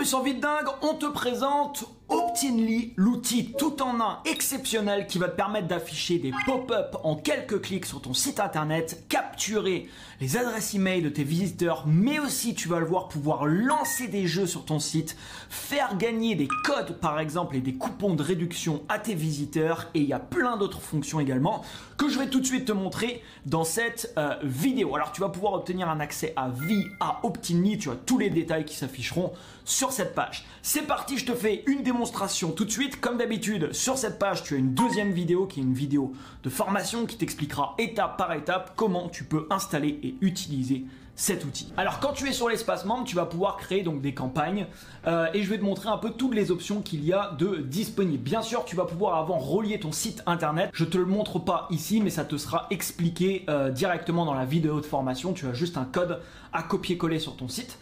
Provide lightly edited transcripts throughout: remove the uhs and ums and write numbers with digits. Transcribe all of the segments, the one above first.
Salut sur Vite Dingue, on te présente Optinly, l'outil tout en un exceptionnel qui va te permettre d'afficher des pop-up en quelques clics sur ton site internet, capturer les adresses email de tes visiteurs, mais aussi tu vas le voir pouvoir lancer des jeux sur ton site, faire gagner des codes par exemple et des coupons de réduction à tes visiteurs, et il y a plein d'autres fonctions également que je vais tout de suite te montrer dans cette vidéo. Alors tu vas pouvoir obtenir un accès à vie à Optinly, tu as tous les détails qui s'afficheront sur cette page. C'est parti, je te fais une démonstration tout de suite. Comme d'habitude, sur cette page, tu as une deuxième vidéo qui est une vidéo de formation qui t'expliquera étape par étape comment tu peux installer et utiliser cet outil. Alors quand tu es sur l'espace membre, tu vas pouvoir créer donc des campagnes et je vais te montrer un peu toutes les options qu'il y a de disponibles. Bien sûr, tu vas pouvoir avant relier ton site internet. Je te le montre pas ici, mais ça te sera expliqué directement dans la vidéo de formation. Tu as juste un code à copier-coller sur ton site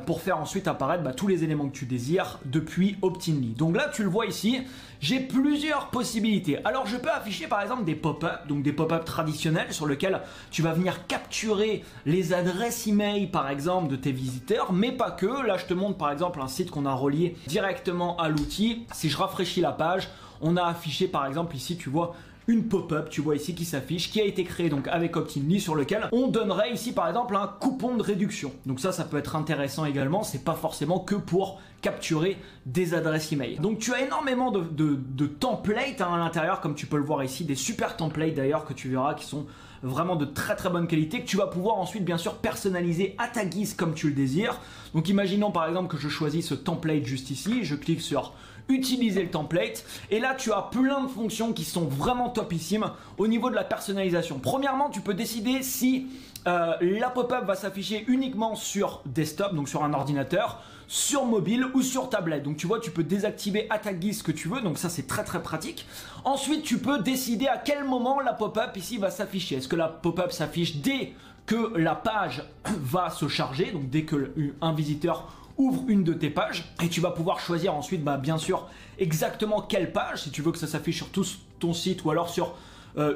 pour faire ensuite apparaître tous les éléments que tu désires depuis Optinly. Donc là, tu le vois ici, j'ai plusieurs possibilités. Alors je peux afficher par exemple des pop-up, donc des pop-up traditionnels sur lesquels tu vas venir capturer les adresses email par exemple de tes visiteurs, mais pas que. Là je te montre par exemple un site qu'on a relié directement à l'outil. Si je rafraîchis la page, on a affiché par exemple ici, tu vois, une pop-up, tu vois ici qui s'affiche, qui a été créée donc avec Optinly, sur lequel on donnerait ici par exemple un coupon de réduction. Donc ça peut être intéressant également, c'est pas forcément que pour capturer des adresses email. Donc tu as énormément de templates à l'intérieur, comme tu peux le voir ici, des super templates d'ailleurs que tu verras qui sont vraiment de très très bonne qualité, que tu vas pouvoir ensuite bien sûr personnaliser à ta guise comme tu le désires. Donc imaginons par exemple que je choisis ce template juste ici, je clique sur utiliser le template et là tu as plein de fonctions qui sont vraiment topissimes au niveau de la personnalisation. Premièrement, tu peux décider si la pop-up va s'afficher uniquement sur desktop, donc sur un ordinateur, sur mobile ou sur tablette. Donc tu vois, tu peux désactiver à ta guise ce que tu veux, donc ça c'est très très pratique. Ensuite, tu peux décider à quel moment la pop-up ici va s'afficher. Est-ce que la pop-up s'affiche dès que la page va se charger, donc dès que un visiteur ouvre une de tes pages, et tu vas pouvoir choisir ensuite bien sûr exactement quelle page, si tu veux que ça s'affiche sur tout ton site ou alors sur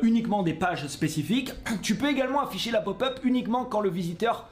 uniquement des pages spécifiques. Tu peux également afficher la pop-up uniquement quand le visiteur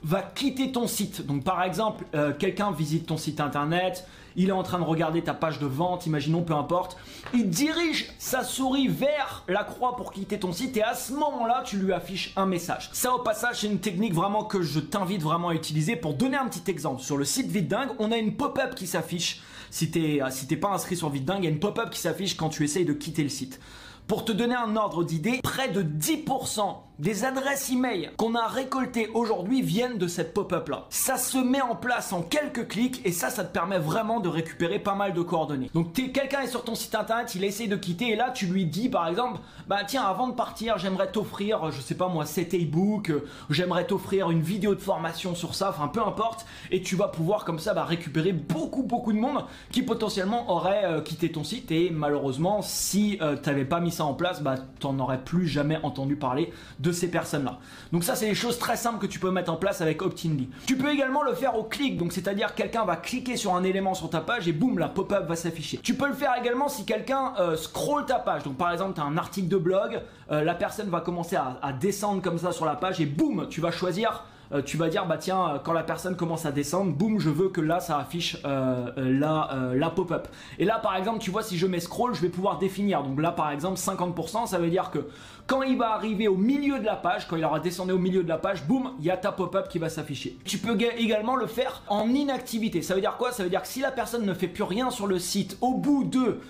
va quitter ton site. Donc par exemple, quelqu'un visite ton site internet, il est en train de regarder ta page de vente, imaginons, peu importe, il dirige sa souris vers la croix pour quitter ton site et à ce moment-là, tu lui affiches un message. Ça au passage, c'est une technique vraiment que je t'invite vraiment à utiliser. Pour donner un petit exemple, sur le site Vite Dingue, on a une pop-up qui s'affiche. Si t'es pas inscrit sur Vite Dingue, il y a une pop-up qui s'affiche quand tu essayes de quitter le site. Pour te donner un ordre d'idée, près de 10% des adresses email qu'on a récoltées aujourd'hui viennent de cette pop-up là. Ça se met en place en quelques clics et ça te permet vraiment de récupérer pas mal de coordonnées. Donc quelqu'un est sur ton site internet, il essaie de quitter et là tu lui dis par exemple, tiens, avant de partir, j'aimerais t'offrir, je sais pas moi, cet e-book, j'aimerais t'offrir une vidéo de formation sur ça, enfin peu importe, et tu vas pouvoir comme ça récupérer beaucoup de monde qui potentiellement aurait quitté ton site et malheureusement si t'avais pas mis ça en place, t'en aurais plus jamais entendu parler de ces personnes-là. Donc ça, c'est des choses très simples que tu peux mettre en place avec Optinly. Tu peux également le faire au clic, donc c'est-à-dire quelqu'un va cliquer sur un élément sur ta page et boum, la pop-up va s'afficher. Tu peux le faire également si quelqu'un scrolle ta page. Donc par exemple, tu as un article de blog, la personne va commencer à descendre comme ça sur la page et boum, tu vas choisir. Tu vas dire tiens, quand la personne commence à descendre, boum, je veux que là ça affiche la pop-up. Et là par exemple, tu vois, si je mets scroll, je vais pouvoir définir. Donc là par exemple 50%, ça veut dire que quand il va arriver au milieu de la page, quand il aura descendu au milieu de la page, boum, il y a ta pop-up qui va s'afficher. Tu peux également le faire en inactivité. Ça veut dire quoi? Ça veut dire que si la personne ne fait plus rien sur le site, au bout de,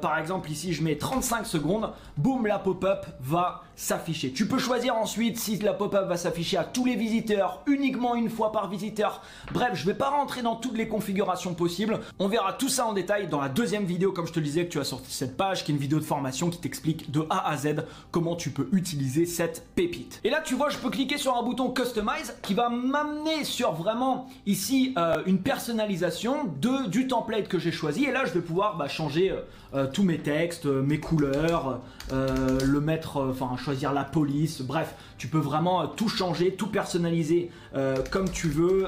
par exemple ici je mets 35 secondes, boum, la pop-up va s'afficher. Tu peux choisir ensuite si la pop-up va s'afficher à tous les visiteurs, uniquement une fois par visiteur. Bref, je vais pas rentrer dans toutes les configurations possibles. On verra tout ça en détail dans la deuxième vidéo, comme je te le disais, que tu as sur cette page, qui est une vidéo de formation qui t'explique de A à Z comment tu peux utiliser cette pépite. Et là, tu vois, je peux cliquer sur un bouton Customize qui va m'amener sur vraiment ici une personnalisation du template que j'ai choisi. Et là, je vais pouvoir changer tous mes textes, mes couleurs, le mettre, choisir la police, bref, tu peux vraiment tout changer, tout personnaliser comme tu veux,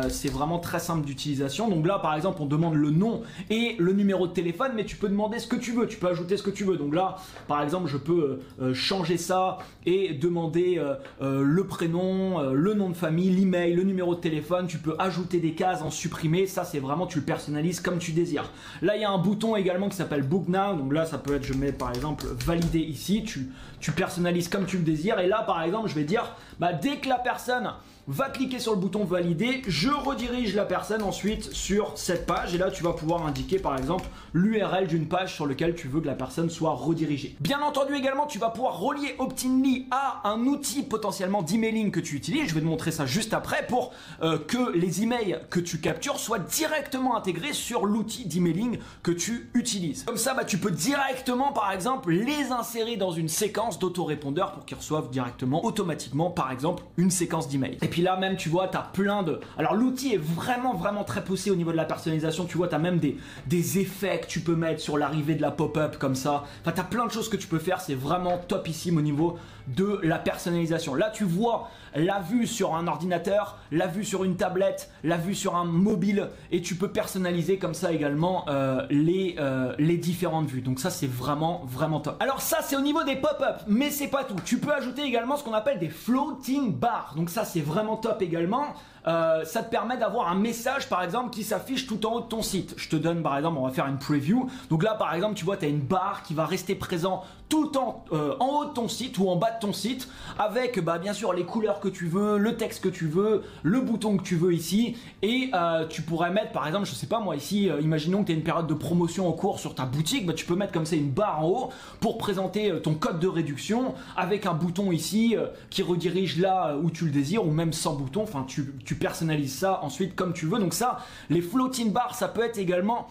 c'est vraiment très simple d'utilisation. Donc là par exemple on demande le nom et le numéro de téléphone, mais tu peux demander ce que tu veux, tu peux ajouter ce que tu veux. Donc là par exemple je peux changer ça et demander le prénom, le nom de famille, l'email, le numéro de téléphone. Tu peux ajouter des cases, en supprimer, ça c'est vraiment, tu le personnalises comme tu désires. Là il y a un bouton également qui s'appelle Book Now, donc là ça peut être, je mets par exemple valider ici, tu personnalises comme tu le désires. Et là par exemple je vais dire dès que la personne va cliquer sur le bouton valider, je redirige la personne ensuite sur cette page, et là tu vas pouvoir indiquer par exemple l'URL d'une page sur laquelle tu veux que la personne soit redirigée. Bien entendu également tu vas pouvoir relier Optinly à un outil potentiellement d'emailing que tu utilises. Je vais te montrer ça juste après pour que les emails que tu captures soient directement intégrés sur l'outil d'emailing que tu utilises. Comme ça tu peux directement par exemple les insérer dans une séquence d'autorépondeur pour qu'ils reçoivent directement automatiquement par exemple une séquence d'emails. Et puis là même tu vois, tu as plein de... Alors l'outil est vraiment très poussé au niveau de la personnalisation. Tu vois, tu as même des effets que tu peux mettre sur l'arrivée de la pop-up comme ça. Enfin, tu as plein de choses que tu peux faire. C'est vraiment topissime au niveau de la personnalisation. Là tu vois la vue sur un ordinateur, la vue sur une tablette, la vue sur un mobile, et tu peux personnaliser comme ça également les différentes vues. Donc ça c'est vraiment top. Alors ça c'est au niveau des pop-up, mais c'est pas tout. Tu peux ajouter également ce qu'on appelle des floating bars. Donc ça c'est vraiment top également. Ça te permet d'avoir un message par exemple qui s'affiche tout en haut de ton site. Je te donne par exemple, on va faire une preview. Donc là par exemple tu vois, tu as une barre qui va rester présent tout le temps en haut de ton site ou en bas de ton site, avec bien sûr les couleurs que tu veux, le texte que tu veux, le bouton que tu veux ici. Et tu pourrais mettre par exemple, je sais pas moi ici, imaginons que tu as une période de promotion en cours sur ta boutique, tu peux mettre comme ça une barre en haut pour présenter ton code de réduction, avec un bouton ici qui redirige là où tu le désires, ou même sans bouton. Enfin tu personnalises ça ensuite comme tu veux. Donc ça, les floating bars, ça peut être également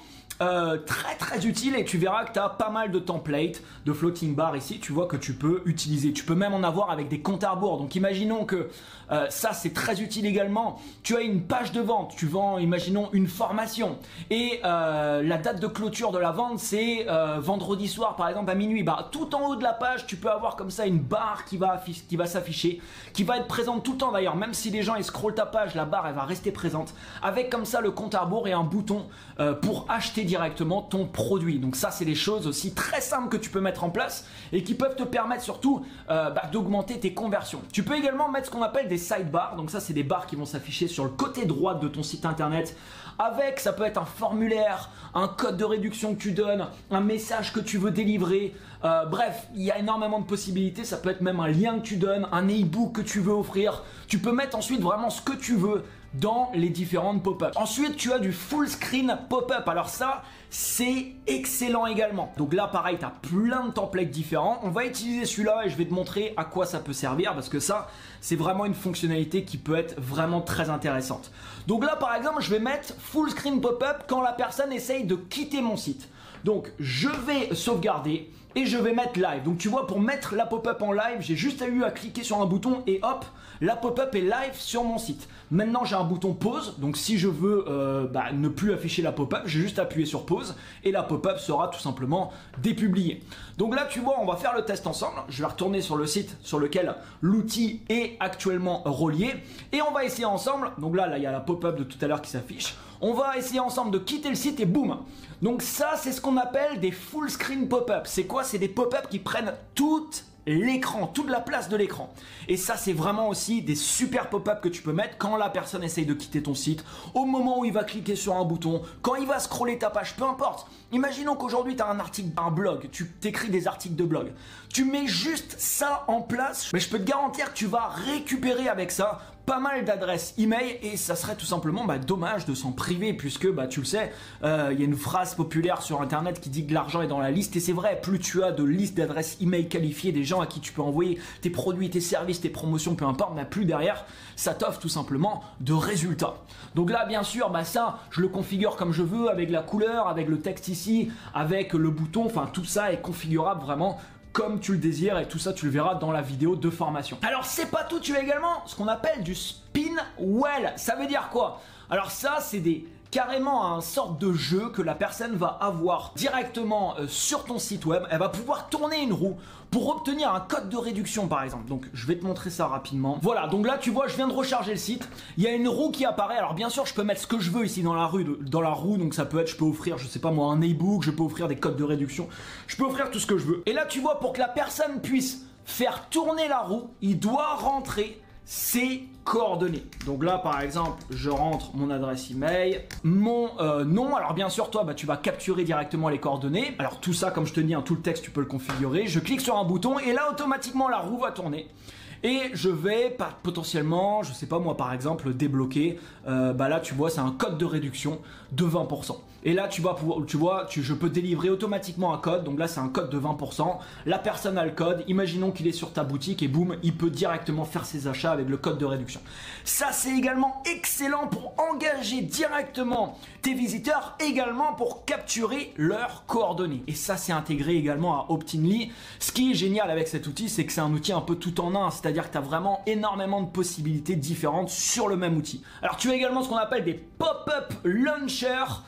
très utile, et tu verras que tu as pas mal de templates de floating bar ici, tu vois, que tu peux utiliser. Tu peux même en avoir avec des comptes à rebours. Donc imaginons que ça c'est très utile également. Tu as une page de vente, tu vends, imaginons, une formation, et la date de clôture de la vente c'est vendredi soir par exemple à minuit. Tout en haut de la page tu peux avoir comme ça une barre qui va s'afficher, qui va être présente tout le temps d'ailleurs. Même si les gens ils scrollent ta page, la barre elle va rester présente, avec comme ça le compte à rebours et un bouton pour acheter directement ton produit. Donc ça c'est des choses aussi très simples que tu peux mettre en place et qui peuvent te permettre surtout d'augmenter tes conversions. Tu peux également mettre ce qu'on appelle des sidebars. Donc ça c'est des barres qui vont s'afficher sur le côté droit de ton site internet, avec, ça peut être un formulaire, un code de réduction que tu donnes, un message que tu veux délivrer, bref, il y a énormément de possibilités. Ça peut être même un lien que tu donnes, un e-book que tu veux offrir. Tu peux mettre ensuite vraiment ce que tu veux dans les différentes pop-up. Ensuite tu as du full screen pop-up. Alors ça c'est excellent également. Donc là pareil, tu as plein de templates différents. On va utiliser celui-là et je vais te montrer à quoi ça peut servir, parce que ça c'est vraiment une fonctionnalité qui peut être vraiment très intéressante. Donc là par exemple je vais mettre full screen pop-up quand la personne essaye de quitter mon site. Donc je vais sauvegarder et je vais mettre live. Donc tu vois, pour mettre la pop-up en live, j'ai juste eu à cliquer sur un bouton et hop, la pop-up est live sur mon site. Maintenant j'ai un bouton pause, donc si je veux ne plus afficher la pop-up, j'ai juste appuyé sur pause et la pop-up sera tout simplement dépubliée. Donc là tu vois, on va faire le test ensemble. Je vais retourner sur le site sur lequel l'outil est actuellement relié et on va essayer ensemble. Donc là il y a la pop-up de tout à l'heure qui s'affiche. On va essayer ensemble de quitter le site et boum. Donc ça c'est ce qu'on appelle des full screen pop-up. C'est quoi? C'est des pop-up qui prennent toute l'écran, toute la place de l'écran. Et ça c'est vraiment aussi des super pop-up que tu peux mettre quand la personne essaye de quitter ton site, au moment où il va cliquer sur un bouton, quand il va scroller ta page, peu importe. Imaginons qu'aujourd'hui tu as un article, un blog, tu t'écris des articles de blog. Tu mets juste ça en place, mais je peux te garantir que tu vas récupérer avec ça pas mal d'adresses email, et ça serait tout simplement dommage de s'en priver, puisque tu le sais, il y a une phrase populaire sur internet qui dit que l'argent est dans la liste, et c'est vrai, plus tu as de listes d'adresses email qualifiées, des gens à qui tu peux envoyer tes produits, tes services, tes promotions, peu importe, plus derrière ça t'offre tout simplement de résultats. Donc là bien sûr ça je le configure comme je veux, avec la couleur, avec le texte ici, avec le bouton, enfin tout ça est configurable vraiment comme tu le désires, et tout ça tu le verras dans la vidéo de formation. Alors c'est pas tout, tu as également ce qu'on appelle du spin well. Ça veut dire quoi? Alors ça, c'est carrément un sorte de jeu que la personne va avoir directement sur ton site web. Elle va pouvoir tourner une roue pour obtenir un code de réduction par exemple. Donc je vais te montrer ça rapidement. Voilà, donc là tu vois, je viens de recharger le site. Il y a une roue qui apparaît. Alors bien sûr, je peux mettre ce que je veux ici dans la roue. Donc ça peut être, je peux offrir, je sais pas moi, un e-book, je peux offrir des codes de réduction. Je peux offrir tout ce que je veux. Et là tu vois, pour que la personne puisse faire tourner la roue, il doit rentrer ses coordonnées. Donc là par exemple, je rentre mon adresse email, mon nom. Alors bien sûr toi tu vas capturer directement les coordonnées. Alors tout ça, comme je te dis, tout le texte tu peux le configurer. Je clique sur un bouton et là automatiquement la roue va tourner. Et je vais potentiellement, je sais pas moi par exemple, débloquer, là tu vois c'est un code de réduction de 20%. Et là tu vas pouvoir, je peux délivrer automatiquement un code, donc là c'est un code de 20%. La personne a le code, imaginons qu'il est sur ta boutique et boum, il peut directement faire ses achats avec le code de réduction. Ça c'est également excellent pour engager directement tes visiteurs, également pour capturer leurs coordonnées. Et ça c'est intégré également à Optinly. Ce qui est génial avec cet outil, c'est que c'est un outil un peu tout en un, c'est-à-dire que tu as vraiment énormément de possibilités différentes sur le même outil. Alors tu as également ce qu'on appelle des pop-up launchers.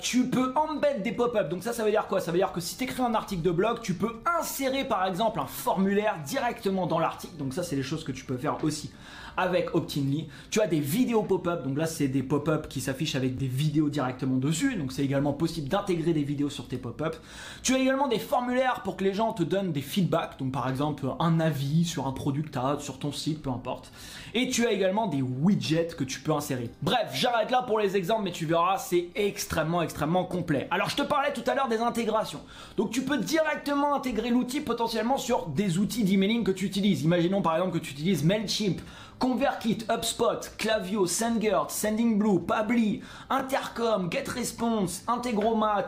Tu peux embed des pop-up. Donc ça veut dire quoi? Ça veut dire que si tu écris un article de blog, tu peux insérer par exemple un formulaire directement dans l'article. Donc ça c'est des choses que tu peux faire aussi avec Optinly. Tu as des vidéos pop-up. Donc là c'est des pop-up qui s'affichent avec des vidéos directement dessus. Donc c'est également possible d'intégrer des vidéos sur tes pop-up. Tu as également des formulaires pour que les gens te donnent des feedbacks. Donc par exemple un avis sur un produit que tu as sur ton site, peu importe. Et tu as également des widgets que tu peux insérer. Bref, j'arrête là pour les exemples, mais tu verras, c'est extrêmement complet. Alors je te parlais tout à l'heure des intégrations. Donc tu peux directement intégrer l'outil potentiellement sur des outils d'emailing que tu utilises. Imaginons par exemple que tu utilises Mailchimp, ConvertKit, HubSpot, Klaviyo, SendGrid, SendingBlue, Pabbly, Intercom, GetResponse, Integromat,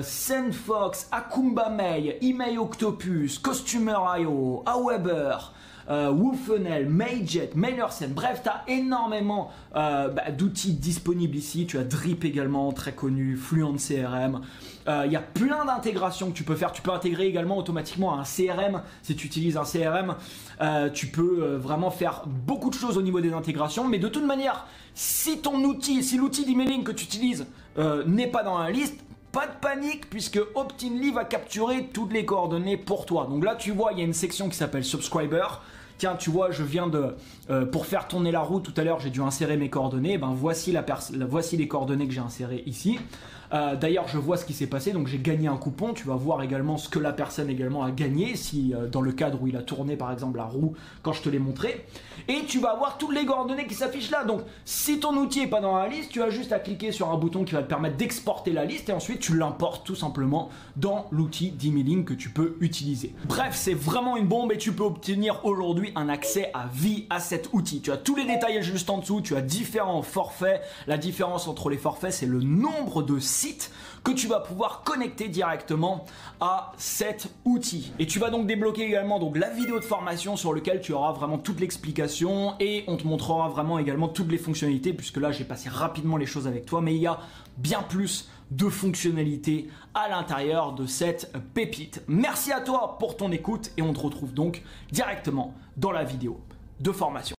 SendFox, Akumba Mail, Email Octopus, Customer.io, Aweber, Woofunnel, Mailjet, MailerSend. Bref, tu as énormément d'outils disponibles ici. Tu as Drip également, très connu, Fluent CRM. Il y a plein d'intégrations que tu peux faire. Tu peux intégrer également automatiquement un CRM. Si tu utilises un CRM, tu peux vraiment faire beaucoup de choses au niveau des intégrations. Mais de toute manière, si l'outil d'emailing que tu utilises n'est pas dans la liste, pas de panique, puisque Optinly va capturer toutes les coordonnées pour toi. Donc là tu vois, il y a une section qui s'appelle Subscriber. Tiens, tu vois, je viens pour faire tourner la roue tout à l'heure, j'ai dû insérer mes coordonnées. Voici les coordonnées que j'ai insérées ici. D'ailleurs, je vois ce qui s'est passé, donc j'ai gagné un coupon. Tu vas voir également ce que la personne également a gagné, si dans le cadre où il a tourné par exemple la roue quand je te l'ai montré. Et tu vas avoir toutes les coordonnées qui s'affichent là. Donc si ton outil n'est pas dans la liste, tu as juste à cliquer sur un bouton qui va te permettre d'exporter la liste et ensuite tu l'importes tout simplement dans l'outil d'emailing que tu peux utiliser. Bref, c'est vraiment une bombe et tu peux obtenir aujourd'hui un accès à vie à cet outil. Tu as tous les détails juste en dessous, tu as différents forfaits. La différence entre les forfaits, c'est le nombre de sites que tu vas pouvoir connecter directement à cet outil. Et tu vas donc débloquer également la vidéo de formation sur laquelle tu auras vraiment toute l'explication et on te montrera vraiment également toutes les fonctionnalités, puisque là j'ai passé rapidement les choses avec toi, mais il y a bien plus de fonctionnalités à l'intérieur de cette pépite. Merci à toi pour ton écoute et on te retrouve donc directement dans la vidéo de formation.